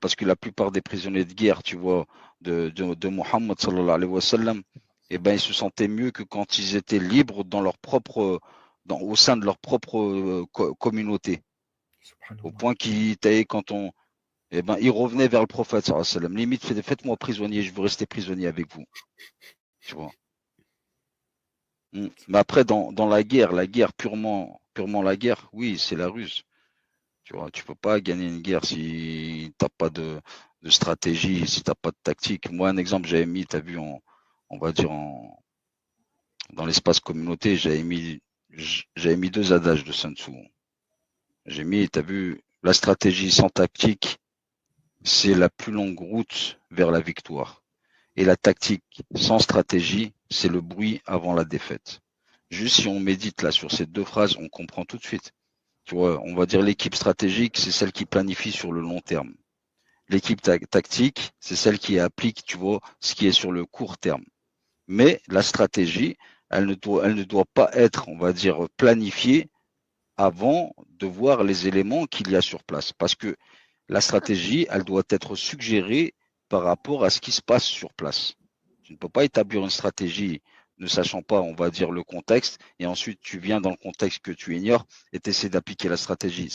parce que la plupart des prisonniers de guerre, tu vois, de Mohammed sallallahu alayhi wa sallam, eh ben, ils se sentaient mieux que quand ils étaient libres dans leur propre, au sein de leur propre communauté. Au Subhanallah. point quand on, eh ben, ils revenaient vers le prophète sallallahu alayhi wa sallam. Limite, faites-moi prisonnier, je veux rester prisonnier avec vous. Tu vois. Mais après, dans la guerre purement la guerre, oui, c'est la ruse. Tu vois, tu peux pas gagner une guerre si t'as pas de stratégie, si t'as pas de tactique. Moi, un exemple, j'avais mis, t'as vu, on va dire dans l'espace communauté, j'avais mis deux adages de Sun Tzu. J'ai mis, t'as vu, la stratégie sans tactique, c'est la plus longue route vers la victoire. Et la tactique sans stratégie, c'est le bruit avant la défaite. Juste si on médite là sur ces deux phrases, on comprend tout de suite. Tu vois, on va dire l'équipe stratégique, c'est celle qui planifie sur le long terme. L'équipe tactique, c'est celle qui applique, tu vois, ce qui est sur le court terme. Mais la stratégie, elle ne doit pas être, on va dire, planifiée avant de voir les éléments qu'il y a sur place. Parce que la stratégie, elle doit être suggérée par rapport à ce qui se passe sur place. Tu ne peux pas établir une stratégie ne sachant pas, on va dire, le contexte, et ensuite tu viens dans le contexte que tu ignores et tu essaies d'appliquer la stratégie.